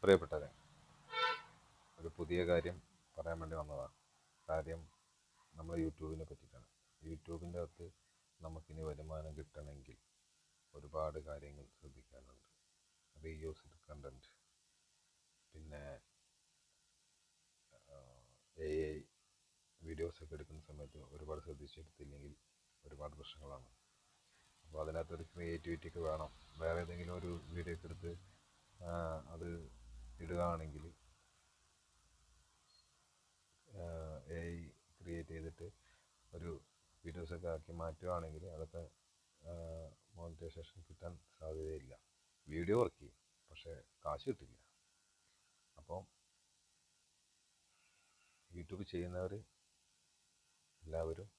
പ്രിയപ്പെട്ടവരെ, ഒരു പുതിയ കാര്യം പറയാൻ വേണ്ടി വന്നതാണ്. കാര്യം നമ്മൾ യൂട്യൂബിനെ പറ്റിയിട്ടാണ്. യൂട്യൂബിൻ്റെ അകത്ത് നമുക്കിനി വരുമാനം കിട്ടണമെങ്കിൽ ഒരുപാട് കാര്യങ്ങൾ ശ്രദ്ധിക്കാനുണ്ട്. റീയൂസ്ഡ് കണ്ടൻറ്റ്, പിന്നെ AI വീഡിയോസൊക്കെ എടുക്കുന്ന സമയത്ത് ഒരുപാട് ശ്രദ്ധിച്ചെടുത്തില്ലെങ്കിൽ ഒരുപാട് പ്രശ്നങ്ങളാണ്. അപ്പോൾ അതിനകത്തൊരു ക്രിയേറ്റിവിറ്റി ഒക്കെ വേണം. വേറെ ഏതെങ്കിലും ഒരു വീഡിയോ ഒക്കെ എടുത്ത് അത് ഇടുകയാണെങ്കിൽ AI ക്രിയേറ്റ് ചെയ്തിട്ട് ഒരു വീഡിയോസൊക്കെ ആക്കി മാറ്റുകയാണെങ്കിൽ അതൊക്കെ മോണിറ്റൈസേഷൻ കിട്ടാൻ സാധ്യതയില്ല. വീഡിയോ വർക്ക് ചെയ്യും, പക്ഷേ കാശ് കിട്ടില്ല. അപ്പോൾ യൂട്യൂബ് ചെയ്യുന്നവർ എല്ലാവരും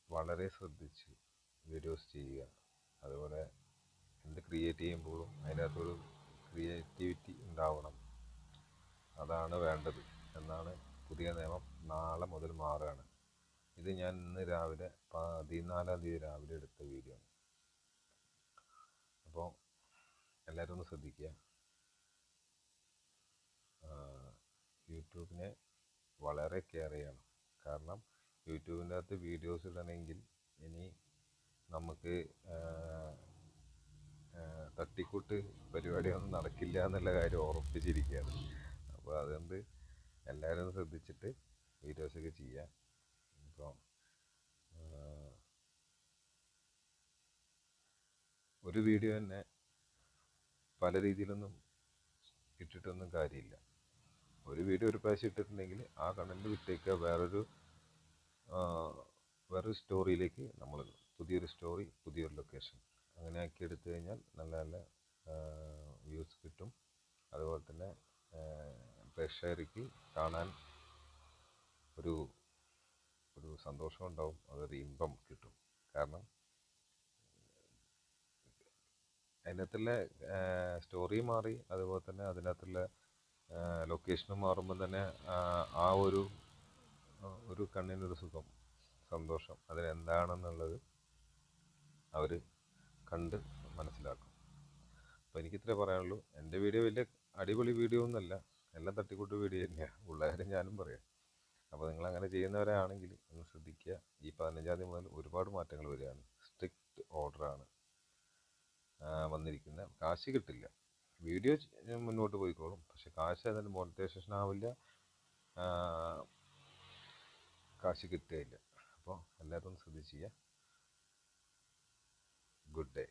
വളരെ ശ്രദ്ധിച്ച് വീഡിയോസ് ചെയ്യുക. അതുപോലെ എന്ത് ക്രിയേറ്റ് ചെയ്യുമ്പോഴും അതിനകത്തൊരു ക്രിയേറ്റിവിറ്റി ഉണ്ടാവണം. അതാണ് വേണ്ടത് എന്നാണ് പുതിയ നിയമം. നാളെ മുതൽ മാറുകയാണ്. ഇത് ഞാൻ ഇന്ന് രാവിലെ 14-ാം തീയതി രാവിലെ എടുത്ത വീഡിയോ ആണ്. അപ്പോൾ എല്ലാവരും ഒന്ന് ശ്രദ്ധിക്കുക. യൂട്യൂബിനെ വളരെ കെയർ ചെയ്യണം. കാരണം യൂട്യൂബിൻ്റെ അകത്ത് വീഡിയോസ് ഇടണമെങ്കിൽ ഇനി നമുക്ക് തട്ടിക്കൂട്ട് പരിപാടിയൊന്നും നടക്കില്ല എന്നുള്ള കാര്യം ഉറപ്പിച്ചിരിക്കുകയാണ്. അപ്പോൾ അതുകൊണ്ട് എല്ലാവരും ശ്രദ്ധിച്ചിട്ട് വീഡിയോസൊക്കെ ചെയ്യാം. ഇപ്പോൾ ഒരു വീഡിയോ തന്നെ പല രീതിയിലൊന്നും ഇട്ടിട്ടൊന്നും കാര്യമില്ല. ഒരു വീഡിയോ ഒരു പ്രാവശ്യം ഇട്ടിട്ടുണ്ടെങ്കിൽ ആ കണ്ടന്റ് വിട്ടേക്കുക, വേറൊരു സ്റ്റോറിയിലേക്ക് നമ്മൾ പുതിയൊരു സ്റ്റോറി, പുതിയൊരു ലൊക്കേഷൻ അങ്ങനെ ആക്കി എടുത്തു കഴിഞ്ഞാൽ നല്ല നല്ല വ്യൂസ് കിട്ടും. അതുപോലെ തന്നെ പ്രേക്ഷകർക്ക് കാണാൻ ഒരു സന്തോഷം ഉണ്ടാവും, അതൊരു ഇമ്പം കിട്ടും. കാരണം അതിനകത്തുള്ള സ്റ്റോറി മാറി, അതുപോലെ തന്നെ അതിനകത്തുള്ള ലൊക്കേഷനും മാറുമ്പോൾ തന്നെ ആ ഒരു കണ്ണിനൊരു സുഖം, സന്തോഷം, അതിനെന്താണെന്നുള്ളത് അവർ കണ്ട് മനസ്സിലാക്കും. അപ്പോൾ എനിക്കിത്രേ പറയാനുള്ളൂ. എൻ്റെ വീഡിയോ വലിയ അടിപൊളി വീഡിയോ ഒന്നുമല്ല, എല്ലാം തട്ടിക്കൂട്ട് വീഡിയോ തന്നെയാണ്, ഉള്ള കാര്യം ഞാനും പറയാം. അപ്പോൾ നിങ്ങളങ്ങനെ ചെയ്യുന്നവരാണെങ്കിൽ ഒന്ന് ശ്രദ്ധിക്കുക. ഈ 15-ാം തീയതി മുതൽ ഒരുപാട് മാറ്റങ്ങൾ വരികയാണ്. സ്ട്രിക്റ്റ് ഓർഡറാണ് വന്നിരിക്കുന്നത്. കാശ് കിട്ടില്ല, വീഡിയോ മുന്നോട്ട് പോയിക്കോളും, പക്ഷെ കാശ് അതിന് മോണിറ്റൈസേഷൻ ആവില്ല, കാശ് കിട്ടുകയില്ല. അപ്പോൾ എല്ലാവരും ഒന്ന് ശ്രദ്ധിച്ച് ചെയ്യുക. Good day.